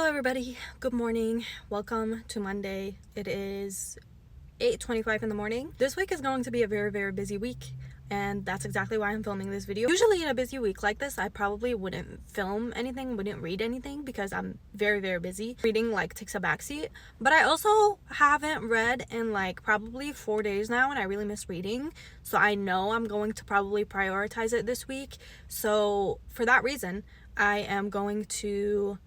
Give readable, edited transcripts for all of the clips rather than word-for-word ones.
Everybody, good morning. Welcome to Monday. It is 8:25 in the morning. This week is going to be a very busy week, and that's exactly why I'm filming this video. Usually in a busy week like this, I probably wouldn't film anything, wouldn't read anything, because I'm very busy. Reading takes a backseat, but I also haven't read in probably 4 days now, and I really miss reading, so I know I'm going to probably prioritize it this week. So for that reason, I am going to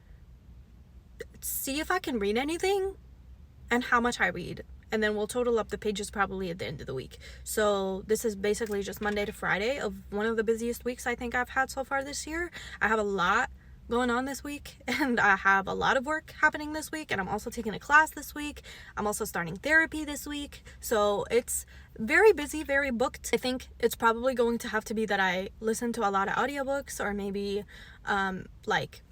see if I can read anything and how much I read, and then we'll total up the pages probably at the end of the week. So this is basically just Monday to Friday of one of the busiest weeks I think I've had so far this year. I have a lot going on this week, and I have a lot of work happening this week, and I'm also taking a class this week. I'm also starting therapy this week, so it's very busy, very booked. I think it's probably going to have to be that I listen to a lot of audiobooks, or maybe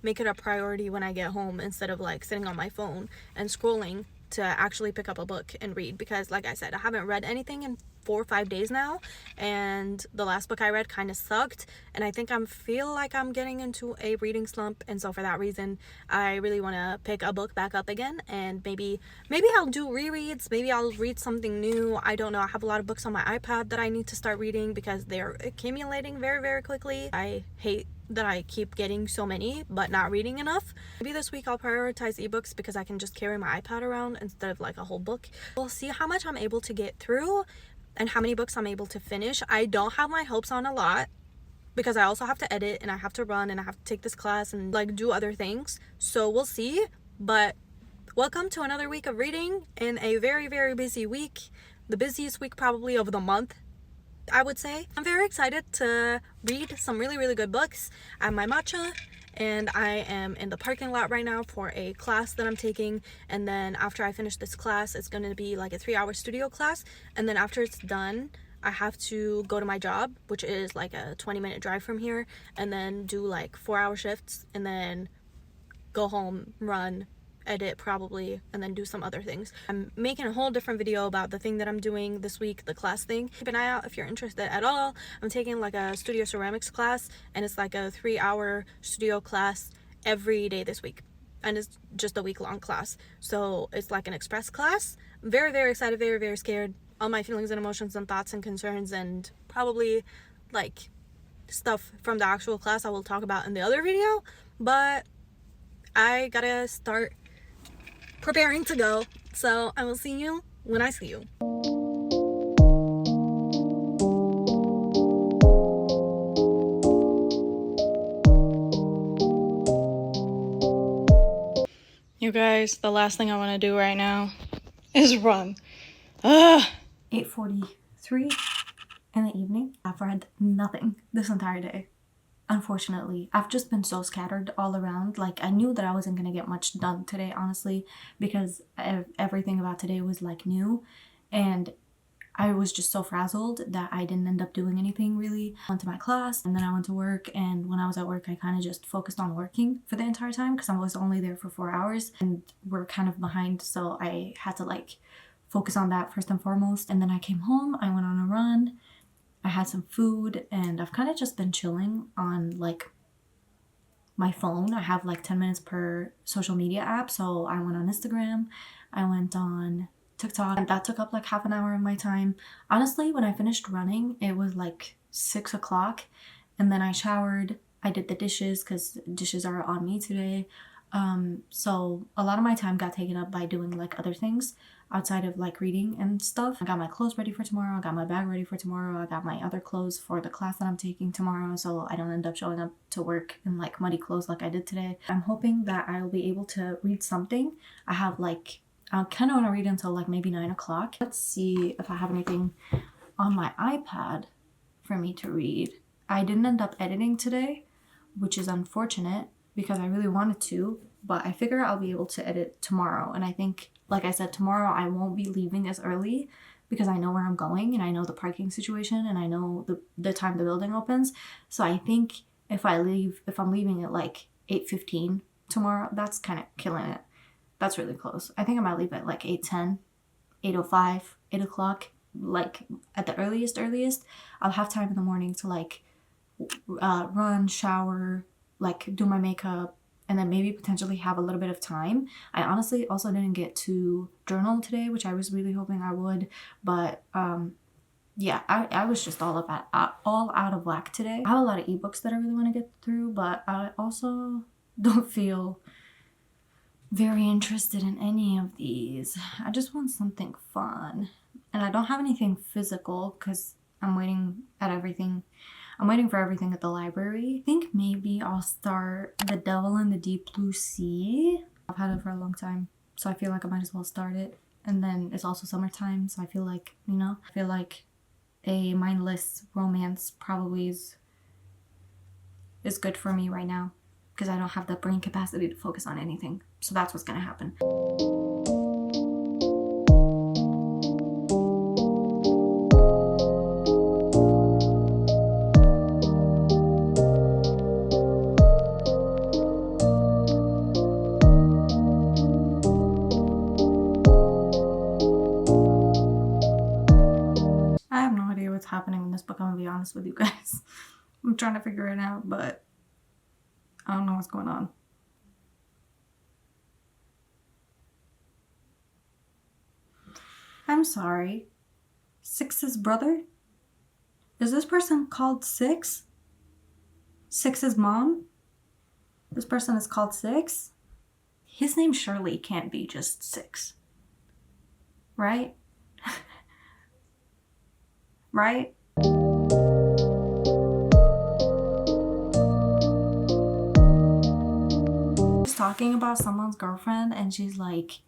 make it a priority when I get home, instead of sitting on my phone and scrolling, to actually pick up a book and read, because like I said, I haven't read anything in 4 or 5 days now, and the last book I read kind of sucked, and I think feel like I'm getting into a reading slump. And so for that reason, I really want to pick a book back up again, and maybe I'll do rereads, maybe I'll read something new. I don't know. I have a lot of books on my iPad that I need to start reading because they're accumulating very quickly. I hate that I keep getting so many but not reading enough. Maybe this week I'll prioritize ebooks, because I can just carry my iPad around instead of a whole book. We'll see how much I'm able to get through and how many books I'm able to finish. I don't have my hopes on a lot, because I also have to edit, and I have to run, and I have to take this class and do other things. So we'll see. But welcome to another week of reading in a very busy week, the busiest week probably of the month, I would say. I'm very excited to read some really good books. I have my matcha, and I am in the parking lot right now for a class that I'm taking, and then after I finish this class, it's going to be a 3-hour studio class, and then after it's done, I have to go to my job, which is a 20-minute drive from here, and then do 4-hour shifts, and then go home, run, edit probably, and then do some other things. I'm making a whole different video about the thing that I'm doing this week, the class thing. Keep an eye out if you're interested at all. I'm taking a studio ceramics class, and it's a 3-hour studio class every day this week, and it's just a week-long class, so it's an express class. Very excited, very scared. All my feelings and emotions and thoughts and concerns, and probably stuff from the actual class I will talk about in the other video, but I gotta start preparing to go. So I will see you when I see you. You guys, the last thing I want to do right now is run. 8:43 in the evening. I've read nothing this entire day. Unfortunately, I've just been so scattered all around. I knew that I wasn't gonna get much done today, honestly, because everything about today was new, and I was just so frazzled that I didn't end up doing anything really. I went to my class, and then I went to work, and when I was at work, I kind of just focused on working for the entire time, because I was only there for 4 hours, and we're kind of behind, so I had to focus on that first and foremost. And then I came home, I went on a run, I had some food, and I've kind of just been chilling on my phone. I have 10 minutes per social media app, so I went on Instagram, I went on TikTok, and that took up half an hour of my time. Honestly, when I finished running, it was 6 o'clock, and then I showered, I did the dishes, because dishes are on me today. So a lot of my time got taken up by doing other things outside of reading and stuff. I got my clothes ready for tomorrow, I got my bag ready for tomorrow, I got my other clothes for the class that I'm taking tomorrow, so I don't end up showing up to work in muddy clothes like I did today. I'm hoping that I'll be able to read something. I have I kind of want to read until maybe 9 o'clock. Let's see if I have anything on my iPad for me to read. I didn't end up editing today, which is unfortunate, because I really wanted to, but I figure I'll be able to edit tomorrow. And I think, like I said, tomorrow I won't be leaving as early because I know where I'm going and I know the parking situation and I know the time the building opens. So I think if I'm leaving at like 8:15 tomorrow, that's kind of killing it. That's really close. I think I might leave at like 8:10, 8:05, 8 o'clock, like at the earliest. I'll have time in the morning to like run, shower, like do my makeup, and then maybe potentially have a little bit of time. I honestly also didn't get to journal today, which I was really hoping I would, but yeah, I was just all out of whack today. I have a lot of ebooks that I really want to get through, but I also don't feel very interested in any of these. I just want something fun, and I don't have anything physical because I'm waiting for everything at the library. I think maybe I'll start The Devil in the Deep Blue Sea. I've had it for a long time, so I feel like I might as well start it. And then it's also summertime, so I feel like, a mindless romance probably is good for me right now because I don't have the brain capacity to focus on anything. So that's what's gonna happen. I have no idea what's happening in this book, I'm gonna be honest with you guys. I'm trying to figure it out, but I don't know what's going on. I'm sorry. Six's brother? Is this person called Six? Six's mom? This person is called Six? His name surely can't be just Six. Right? Right? She's talking about someone's girlfriend and she's like,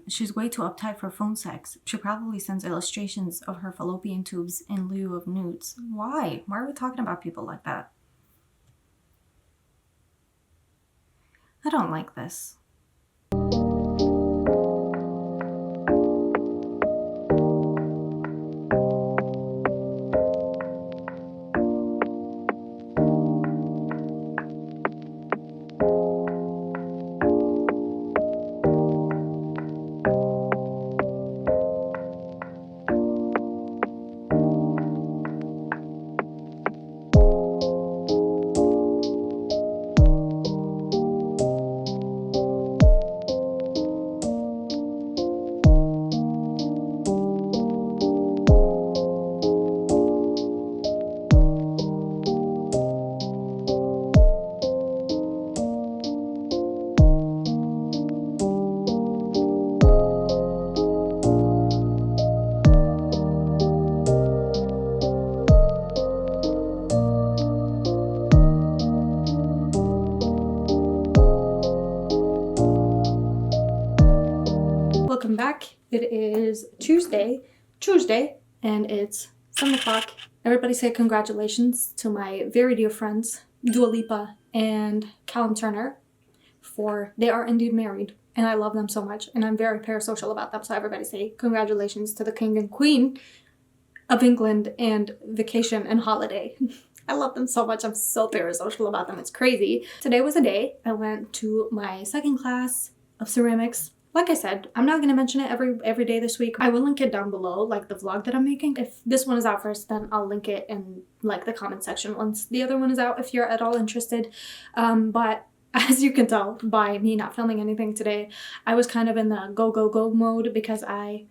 she's way too uptight for phone sex. She probably sends illustrations of her fallopian tubes in lieu of nudes. Why? Why are we talking about people like that? I don't like this. Welcome back. It is Tuesday, and it's 7 o'clock. Everybody say congratulations to my very dear friends, Dua Lipa and Callum Turner, for they are indeed married, and I love them so much, and I'm very parasocial about them, so everybody say congratulations to the King and Queen of England and Vacation and Holiday. I love them so much. I'm so parasocial about them. It's crazy. Today was a day I went to my second class of ceramics. Like I said, I'm not going to mention it every day this week. I will link it down below, like the vlog that I'm making. If this one is out first, then I'll link it in like the comment section once the other one is out if you're at all interested. But as you can tell by me not filming anything today, I was kind of in the go mode because I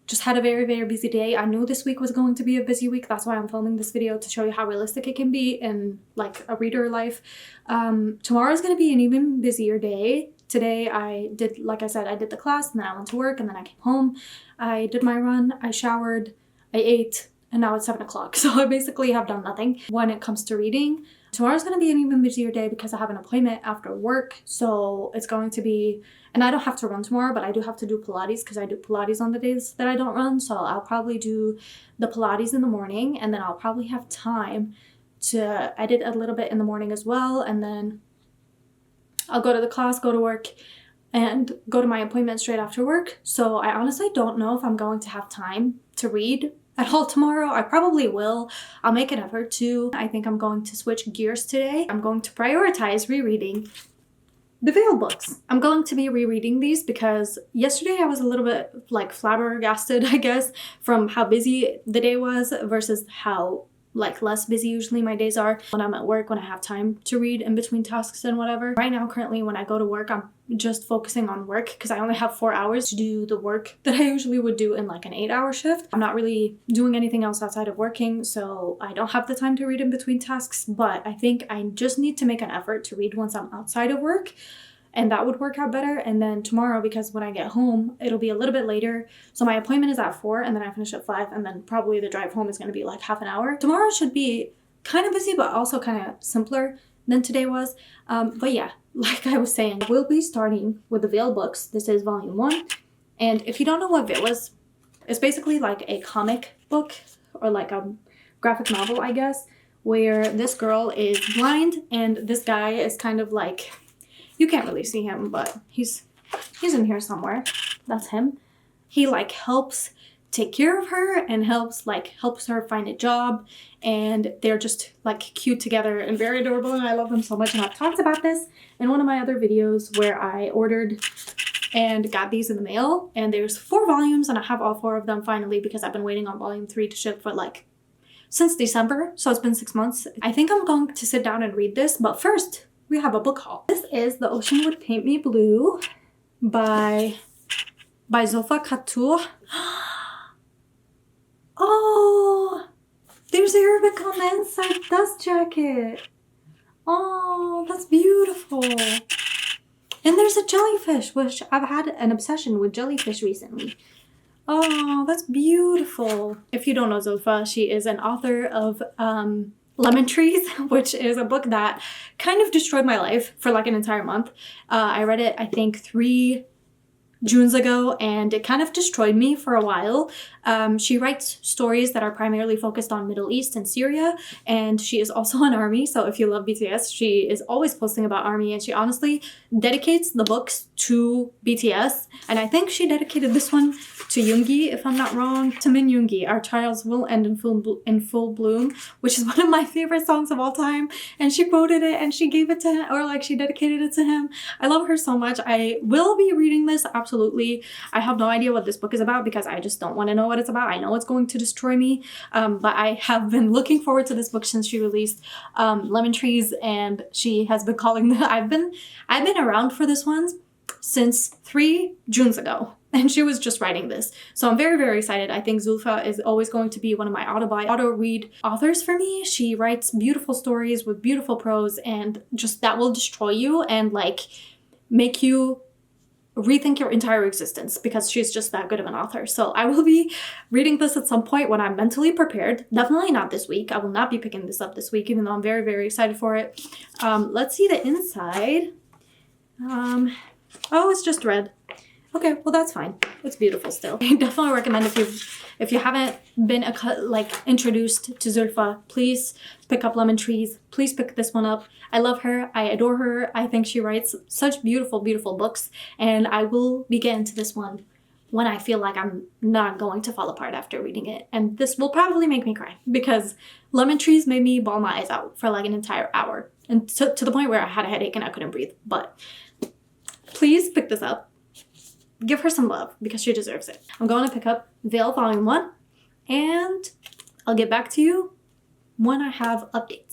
just had a very, very busy day. I knew this week was going to be a busy week. That's why I'm filming this video, to show you how realistic it can be in like a reader life. Tomorrow is going to be an even busier day. Today I did, like I said, I did the class and then I went to work and then I came home. I did my run, I showered, I ate, and now it's 7 o'clock. So I basically have done nothing when it comes to reading. Tomorrow's going to be an even busier day because I have an appointment after work. So it's going to be, and I don't have to run tomorrow, but I do have to do Pilates because I do Pilates on the days that I don't run. So I'll probably do the Pilates in the morning, and then I'll probably have time to edit a little bit in the morning as well. And then I'll go to the class, go to work, and go to my appointment straight after work. So I honestly don't know if I'm going to have time to read at all tomorrow. I probably will. I'll make an effort to. I think I'm going to switch gears today. I'm going to prioritize rereading the Veil books. I'm going to be rereading these because yesterday I was a little bit like flabbergasted, I guess, from how busy the day was versus how like less busy usually my days are when I'm at work, when I have time to read in between tasks and whatever. Right now, currently, when I go to work, I'm just focusing on work because I only have 4 hours to do the work that I usually would do in like an 8-hour shift. I'm not really doing anything else outside of working, so I don't have the time to read in between tasks, but I think I just need to make an effort to read once I'm outside of work, and that would work out better. And then tomorrow, because when I get home, it'll be a little bit later. So my appointment is at 4 and then I finish at 5, and then probably the drive home is going to be like half an hour. Tomorrow should be kind of busy, but also kind of simpler than today was. But yeah, like I was saying, we'll be starting with the Veil books. This is volume 1. And if you don't know what Veil is, it's basically like a comic book or like a graphic novel, I guess, where this girl is blind and this guy is kind of like, you can't really see him, but he's in here somewhere. That's him. He like helps take care of her and helps her find a job, and they're just like cute together and very adorable, and I love them so much. And I've talked about this in one of my other videos where I ordered and got these in the mail, and there's 4 volumes and I have all 4 of them finally because I've been waiting on volume 3 to ship for like since December, so it's been 6 months. I think I'm going to sit down and read this, but first we have a book haul. This is The Ocean Would Paint Me Blue by Zulfa Khattur. Oh, there's Arabic on the inside dust jacket. Oh, that's beautiful. And there's a jellyfish, which I've had an obsession with jellyfish recently. Oh, that's beautiful. If you don't know Zulfa, she is an author of Lemon Trees, which is a book that kind of destroyed my life for like an entire month. I read it, I think, 3 Junes ago, and it kind of destroyed me for a while. She writes stories that are primarily focused on Middle East and Syria, and she is also an ARMY, so if you love BTS, she is always posting about ARMY, and she honestly dedicates the books to BTS, and I think she dedicated this one to Yoongi, if I'm not wrong, to Min Yoongi, Our Trials Will End in Full Bloom, which is one of my favorite songs of all time, and she quoted it and she gave it to him, or like she dedicated it to him. I love her so much. I will be reading this, absolutely. I have no idea what this book is about because I just don't want to know what it's about. I know it's going to destroy me, but I have been looking forward to this book since she released Lemon Trees, and she has been calling the I've been around for this one since 3 Junes ago, and she was just writing this. So I'm very, very excited. I think Zulfa is always going to be one of my auto-read authors for me. She writes beautiful stories with beautiful prose, and just that will destroy you and like make you rethink your entire existence because she's just that good of an author. So I will be reading this at some point when I'm mentally prepared. Definitely not this week. I will not be picking this up this week, even though I'm very, very excited for it. Let's see the inside. Oh, it's just red. Okay, well that's fine. It's beautiful still. I definitely recommend if you haven't been introduced to Zulfa, please pick up Lemon Trees. Please pick this one up. I love her. I adore her. I think she writes such beautiful, beautiful books, and I will be getting to this one when I feel like I'm not going to fall apart after reading it. And this will probably make me cry because Lemon Trees made me bawl my eyes out for like an entire hour, and to the point where I had a headache and I couldn't breathe. But please pick this up. Give her some love because she deserves it. I'm going to pick up Veil Volume 1, and I'll get back to you when I have updates.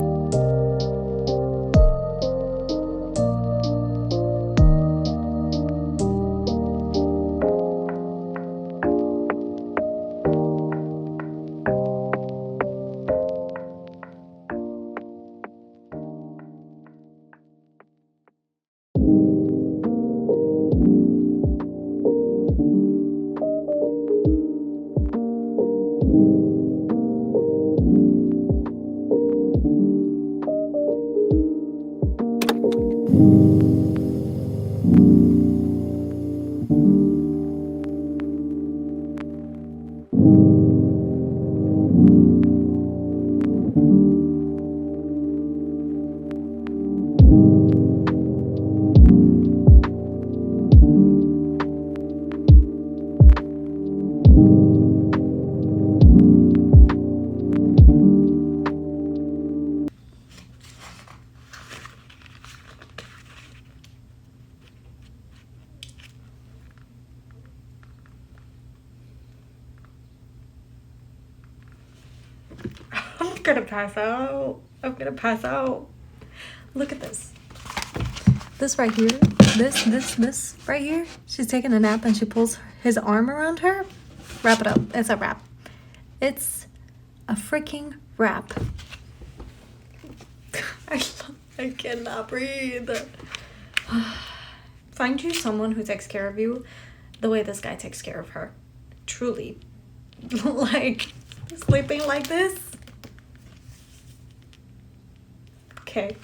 gonna pass out. I'm gonna pass out. Look at this. This right here. This right here. She's taking a nap and she pulls his arm around her. Wrap it up. It's a wrap. It's a freaking wrap. I cannot breathe. Find you someone who takes care of you the way this guy takes care of her. Truly. Like, sleeping like this. Okay.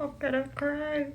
I'm gonna cry.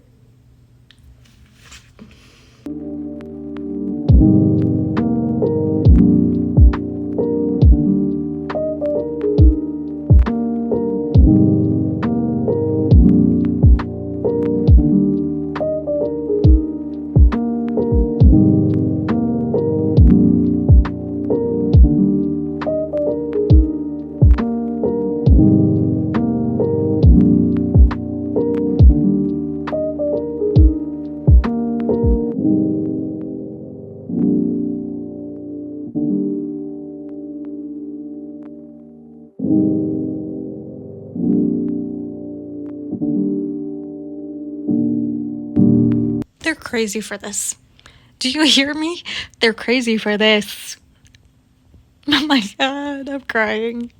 They're crazy for this. Do you hear me? They're crazy for this. Oh my god, I'm crying.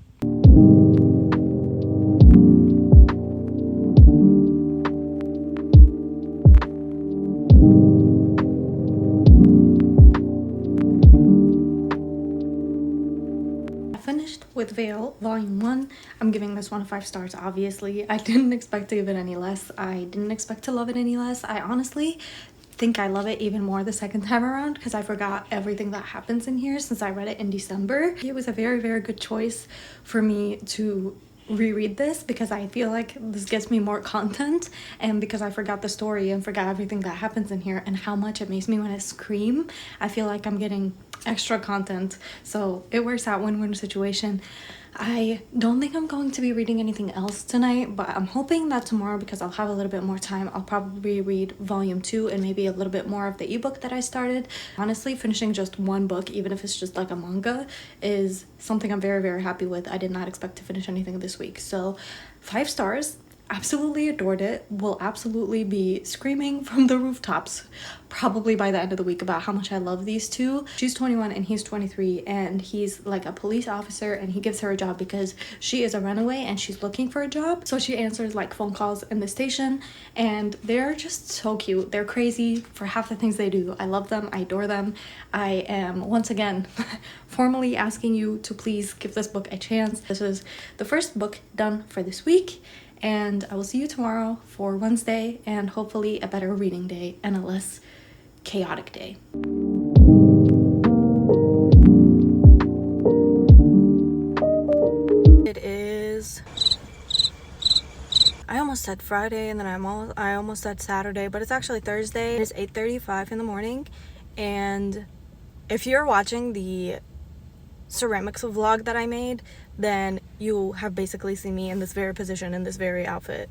Finished with Veil Volume 1. I'm giving this one 5 stars, obviously. I didn't expect to give it any less. I didn't expect to love it any less. I honestly think I love it even more the second time around because I forgot everything that happens in here since I read it in December. It was a very, very good choice for me to reread this because I feel like this gets me more content, and because I forgot the story and forgot everything that happens in here and how much it makes me want to scream. I feel like I'm getting extra content, so it works out, win-win situation. I don't think I'm going to be reading anything else tonight, but I'm hoping that tomorrow, because I'll have a little bit more time, I'll probably read volume 2 and maybe a little bit more of the ebook that I started. Honestly, finishing just one book, even if it's just like a manga, is something I'm very, very happy with. I did not expect to finish anything this week, so 5 stars. Absolutely adored it. Will absolutely be screaming from the rooftops probably by the end of the week about how much I love these two. She's 21 and he's 23, and he's like a police officer, and he gives her a job because she is a runaway and she's looking for a job. So she answers like phone calls in the station, and they're just so cute. They're crazy for half the things they do. I love them. I adore them. I am once again formally asking you to please give this book a chance. This is the first book done for this week, and I will see you tomorrow for Wednesday and hopefully a better reading day and a less chaotic day. It is, I almost said Friday, and then I almost said Saturday, but it's actually Thursday. It's 8:35 in the morning, and if you're watching the ceramics vlog that I made, then you have basically seen me in this very position, in this very outfit,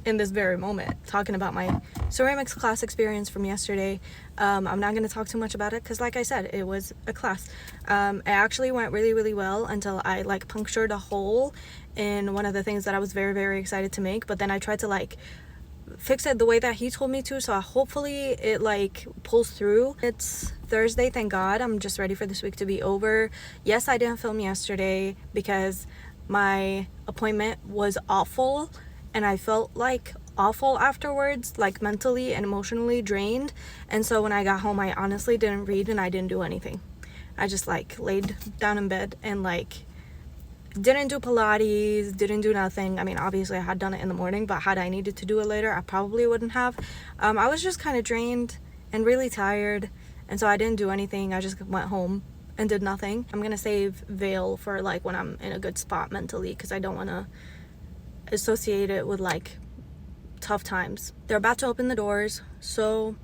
in this very moment, talking about my ceramics class experience from yesterday. I'm not going to talk too much about it because, like I said, it was a class. It actually went really, really well until I like punctured a hole in one of the things that I was very, very excited to make, but then I tried to like fix it the way that he told me to, so hopefully it like pulls through. It's Thursday, thank God. I'm just ready for this week to be over. Yes, I didn't film yesterday because my appointment was awful and I felt like awful afterwards, like mentally and emotionally drained, and so when I got home I honestly didn't read and I didn't do anything. I just like laid down in bed and like didn't do Pilates, didn't do nothing. I mean, obviously I had done it in the morning, but had I needed to do it later, I probably wouldn't have. I was just kind of drained and really tired, and so I didn't do anything. I just went home and did nothing. I'm gonna save Veil for like when I'm in a good spot mentally, because I don't want to associate it with like tough times. They're about to open the doors, so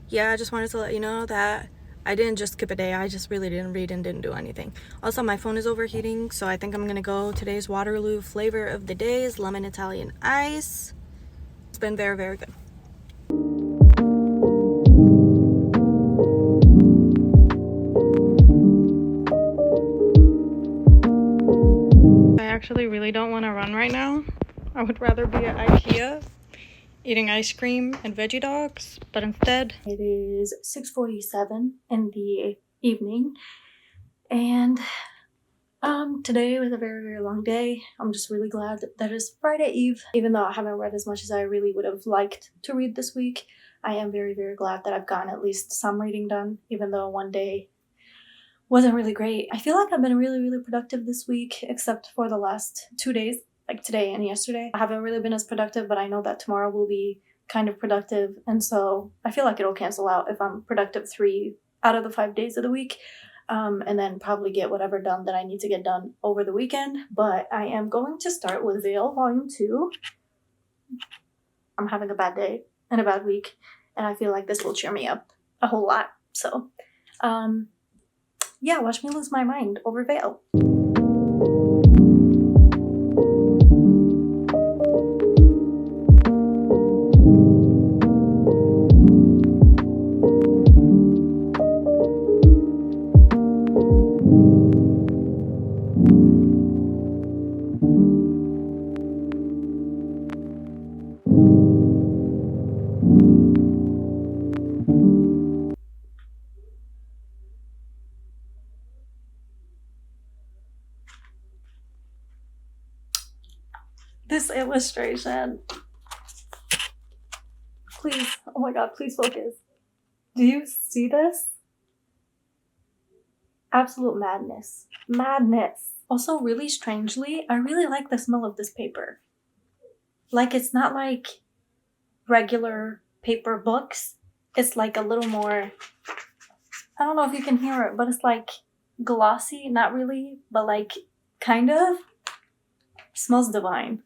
yeah, I just wanted to let you know that I didn't just skip a day, I just really didn't read and didn't do anything. Also, my phone is overheating, so I think I'm gonna go. Today's Waterloo flavor of the day is lemon Italian ice. It's been very, very good. I actually really don't want to run right now. I would rather be at IKEA eating ice cream and veggie dogs, but instead it is 6:47 in the evening, and today was a very, very long day. I'm just really glad that it's Friday Eve. Even though I haven't read as much as I really would have liked to read this week, I am very, very glad that I've gotten at least some reading done, even though one day wasn't really great. I feel like I've been really, really productive this week, except for the last 2 days, like today and yesterday. I haven't really been as productive, but I know that tomorrow will be kind of productive, and so I feel like it'll cancel out if I'm productive 3 out of the 5 days of the week. And then probably get whatever done that I need to get done over the weekend. But I am going to start with Veil Volume 2. I'm having a bad day and a bad week, and I feel like this will cheer me up a whole lot. So, yeah, watch me lose my mind over Veil. This illustration. Please, oh my god, please focus. Do you see this? Absolute madness. Madness. Also, really strangely, I really like the smell of this paper. Like, it's not like regular paper books. It's like a little more, I don't know if you can hear it, but it's like glossy. Not really, but like kind of. Smells divine.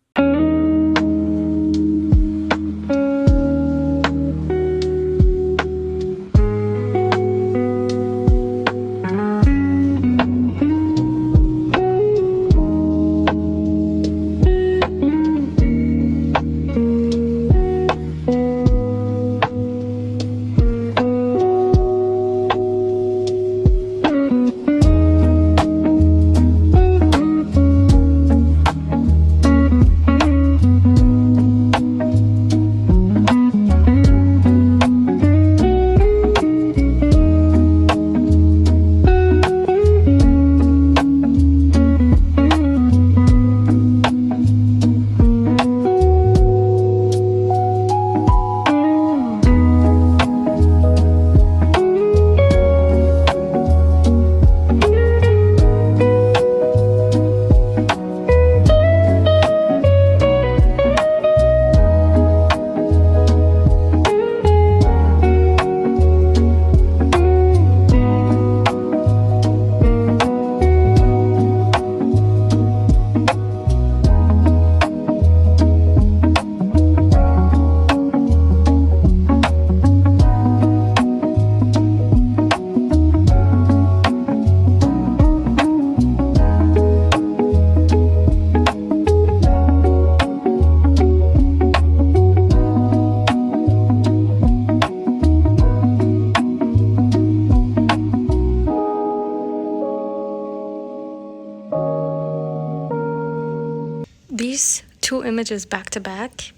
These 2 images back to back,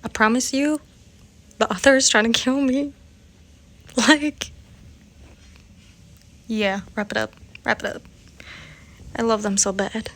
I promise you, the author is trying to kill me. Like, yeah, wrap it up. Wrap it up. I love them so bad.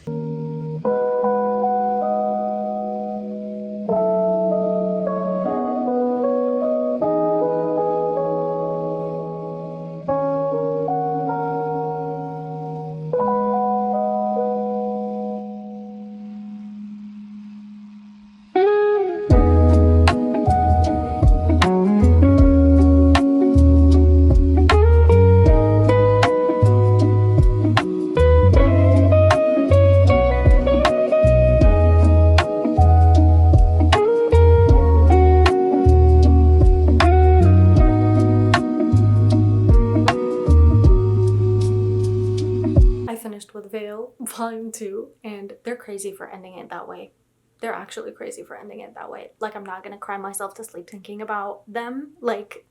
the Veil Volume 2, and they're crazy for ending it that way. They're actually crazy for ending it that way. Like, I'm not gonna cry myself to sleep thinking about them. Like,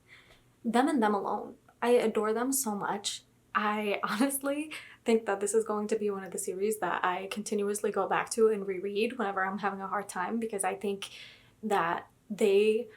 them and them alone. I adore them so much. I honestly think that this is going to be one of the series that I continuously go back to and reread whenever I'm having a hard time, because I think that they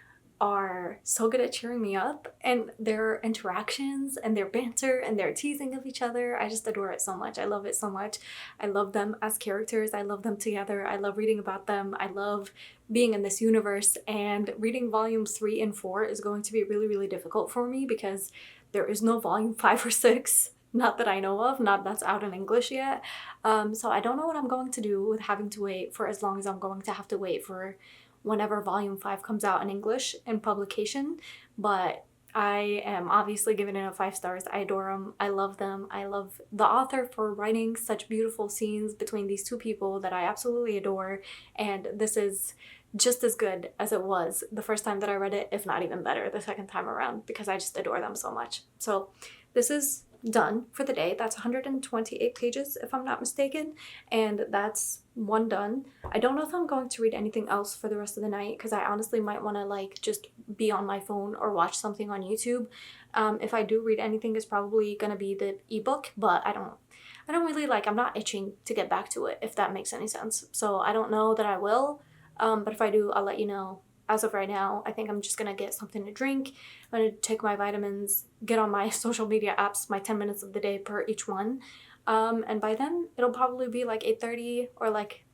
are so good at cheering me up, and their interactions and their banter and their teasing of each other, I just adore it so much. I love it so much. I love them as characters. I love them together. I love reading about them. I love being in this universe, and reading volumes 3 and 4 is going to be really, really difficult for me because there is no volume 5 or 6. Not that I know of, not that's out in English yet. So I don't know what I'm going to do with having to wait for as long as I'm going to have to wait for whenever volume 5 comes out in English in publication, but I am obviously giving it 5 stars. I adore them. I love them. I love the author for writing such beautiful scenes between these two people that I absolutely adore, and this is just as good as it was the first time that I read it, if not even better the second time around, because I just adore them so much. So this is done for the day. That's 128 pages if I'm not mistaken, and that's one done. I don't know if I'm going to read anything else for the rest of the night, because I honestly might want to like just be on my phone or watch something on YouTube. If I do read anything, it's probably gonna be the ebook, but I don't really like, I'm not itching to get back to it, if that makes any sense. So I don't know that I will, but if I do, I'll let you know. As of right now, I think I'm just gonna get something to drink. I'm gonna take my vitamins, get on my social media apps, my 10 minutes of the day per each one. And by then, it'll probably be like 8:30 or like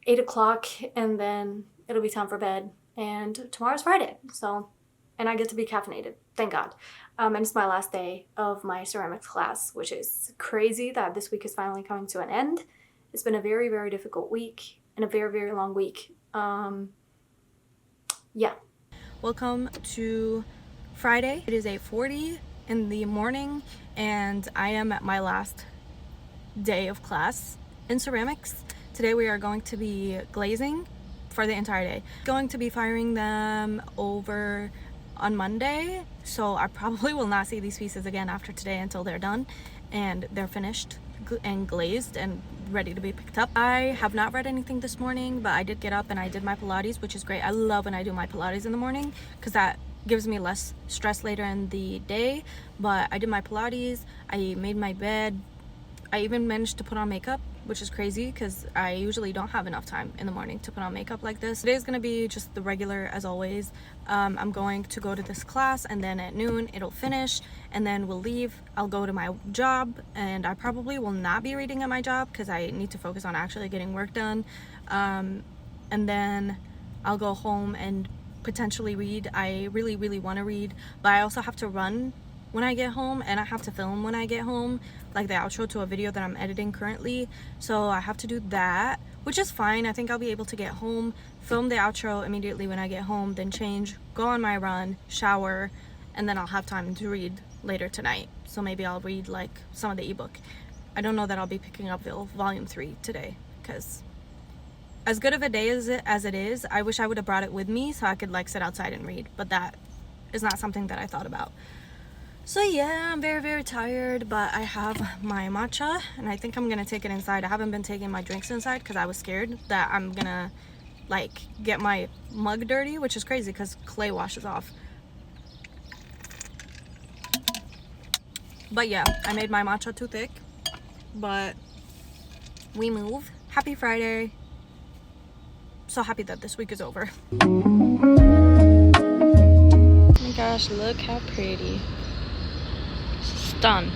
8 o'clock, and then it'll be time for bed. And tomorrow's Friday, so, and I get to be caffeinated, thank God. And it's my last day of my ceramics class, which is crazy that this week is finally coming to an end. It's been a very, very difficult week and a very, very long week. Yeah. Welcome to Friday. It is 8:40 in the morning, and I am at my last day of class in ceramics. Today we are going to be glazing for the entire day. Going to be firing them over on Monday, so I probably will not see these pieces again after today until they're done and they're finished and glazed and ready to be picked up. I have not read anything this morning, but I did get up and I did my Pilates, which is great. I love when I do my Pilates in the morning because that gives me less stress later in the day. But I did my Pilates, I made my bed, I even managed to put on makeup, which is crazy because I usually don't have enough time in the morning to put on makeup like this. Today's gonna be just the regular as always. I'm going to go to this class, and then at noon it'll finish, and then we'll leave. I'll go to my job, and I probably will not be reading at my job because I need to focus on actually getting work done. And then I'll go home and potentially read. I really, really want to read, but I also have to run when I get home, and I have to film when I get home, like the outro to a video that I'm editing currently. So I have to do that, which is fine. I think I'll be able to get home, film the outro immediately when I get home, then change, go on my run, shower, and then I'll have time to read later tonight. So maybe I'll read like some of the ebook. I don't know that I'll be picking up volume 3 today, because as good of a day as it is, I wish I would have brought it with me so I could like sit outside and read, but that is not something that I thought about. So yeah, I'm very, very tired, but I have my matcha, and I think I'm gonna take it inside. I haven't been taking my drinks inside because I was scared that I'm gonna like get my mug dirty, which is crazy because clay washes off. But yeah, I made my matcha too thick, but we move. Happy Friday. So happy that this week is over. Oh my gosh, look how pretty. Done.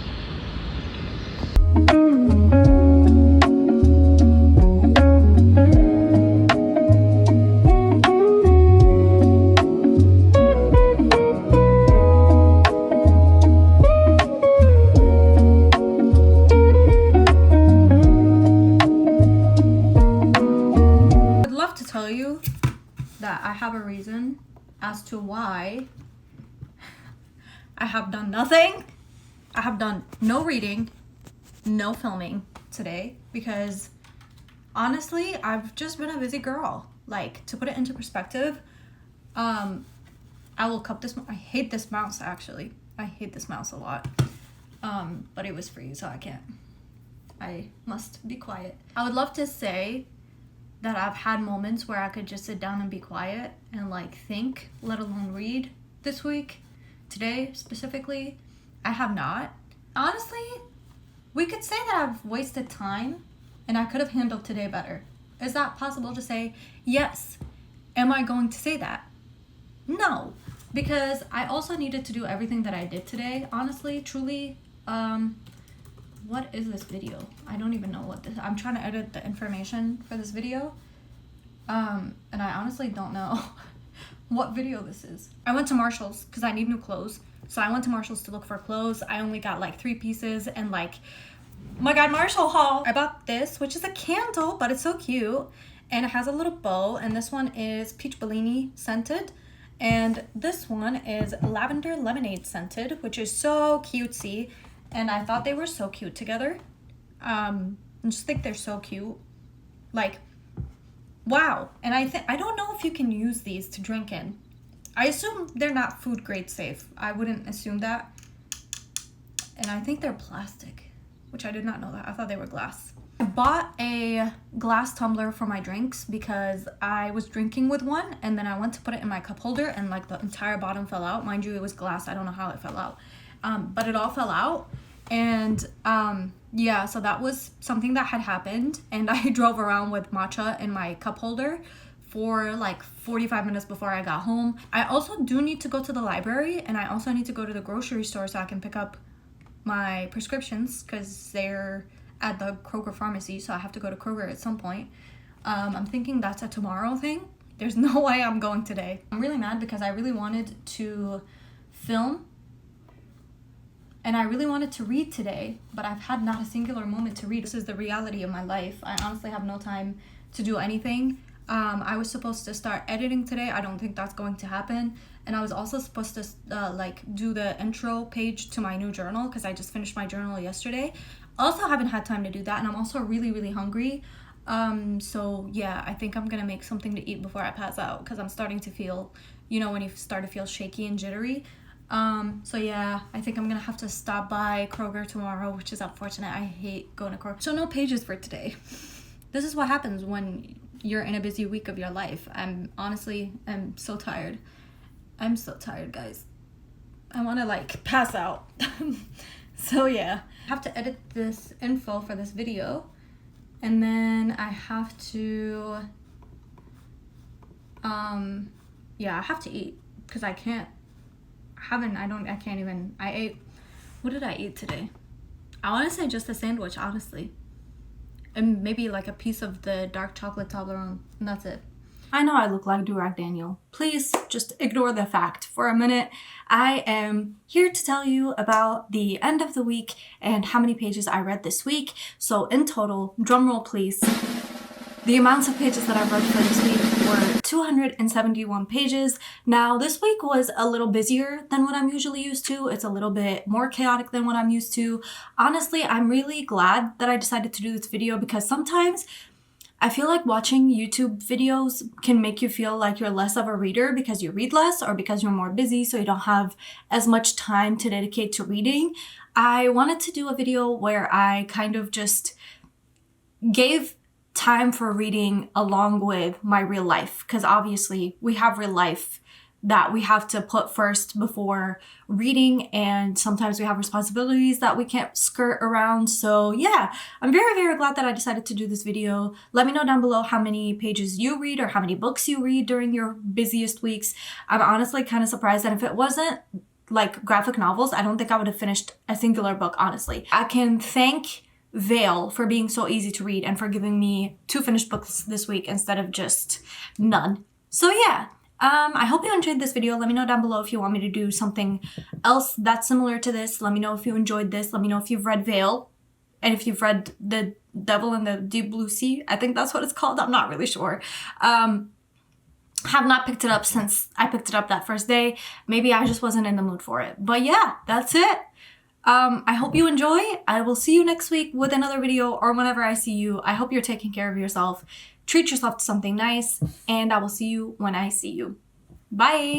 I'd love to tell you that I have a reason as to why I have done nothing. I have done no reading, no filming today, because honestly, I've just been a busy girl. Like, to put it into perspective, I will cup this. I hate this mouse, actually. I hate this mouse a lot. But it was free, so I can't I must be quiet. I would love to say that I've had moments where I could just sit down and be quiet and like think, let alone read this week. Today specifically, I have not. Honestly, we could say that I've wasted time and I could have handled today better. Is that possible to say? Yes. Am I going to say that? No, because I also needed to do everything that I did today, honestly, truly. What is this video? I don't even know what this, I'm trying to edit the information for this video. And I honestly don't know what video this is. I went to Marshall's because I need new clothes. So I went to Marshall's to look for clothes. I only got like 3 pieces and like, oh my God, Marshall haul. I bought this, which is a candle, but it's so cute. And it has a little bow. And this one is peach Bellini scented. And this one is lavender lemonade scented, which is so cutesy. And I thought they were so cute together. I just think they're so cute. Like, wow. And I don't know if you can use these to drink in. I assume they're not food grade safe. I wouldn't assume that. And I think they're plastic, which I did not know that. I thought they were glass. I bought a glass tumbler for my drinks because I was drinking with one and then I went to put it in my cup holder and like the entire bottom fell out. Mind you, it was glass. I don't know how it fell out. But it all fell out. And yeah, so that was something that had happened. And I drove around with matcha in my cup holder for like 45 minutes before I got home. I also do need to go to the library and I also need to go to the grocery store so I can pick up my prescriptions because they're at the Kroger pharmacy, so I have to go to Kroger at some point. I'm thinking that's a tomorrow thing. There's no way I'm going today. I'm really mad because I really wanted to film and I really wanted to read today, but I've had not a singular moment to read. This is the reality of my life. I honestly have no time to do anything. I was supposed to start editing today. I don't think that's going to happen. And I was also supposed to like do the intro page to my new journal because I just finished my journal yesterday. Also haven't had time to do that, and I'm also really, really hungry. So yeah, I think I'm gonna make something to eat before I pass out because I'm starting to feel, you know, when you start to feel shaky and jittery. So yeah, I think I'm gonna have to stop by Kroger tomorrow, which is unfortunate. I hate going to Kroger. So no pages for today. This is what happens when you're in a busy week of your life. I'm so tired. I'm so tired, guys. I want to like pass out. So yeah, I have to edit this info for this video, and then I have to yeah, I have to eat because I ate, what did I eat today? I want to say just a sandwich, honestly, and maybe like a piece of the dark chocolate Toblerone, and that's it. I know I look like Durag Daniel. Please just ignore the fact for a minute. I am here to tell you about the end of the week and how many pages I read this week. So in total, drumroll please, the amounts of pages that I've read for this week were 271 pages. Now this week was a little busier than what I'm usually used to. It's a little bit more chaotic than what I'm used to. Honestly, I'm really glad that I decided to do this video because sometimes I feel like watching YouTube videos can make you feel like you're less of a reader because you read less or because you're more busy, so you don't have as much time to dedicate to reading. I wanted to do a video where I kind of just gave time for reading along with my real life, because obviously we have real life that we have to put first before reading, and sometimes we have responsibilities that we can't skirt around. So yeah, I'm very, very glad that I decided to do this video. Let me know down below how many pages you read or how many books you read during your busiest weeks. I'm honestly kind of surprised that if it wasn't like graphic novels, I don't think I would have finished a singular book, honestly. I can thank Vale for being so easy to read and for giving me 2 finished books this week instead of just none. So yeah, I hope you enjoyed this video. Let me know down below if you want me to do something else that's similar to this. Let me know if you enjoyed this. Let me know if you've read Vale and if you've read The Devil in the Deep Blue Sea. I think that's what it's called. I'm not really sure. Have not picked it up since I picked it up that first day. Maybe I just wasn't in the mood for it. But yeah, that's it. I hope you enjoy. I will see you next week with another video or whenever I see you. I hope you're taking care of yourself. Treat yourself to something nice, and I will see you when I see you. Bye!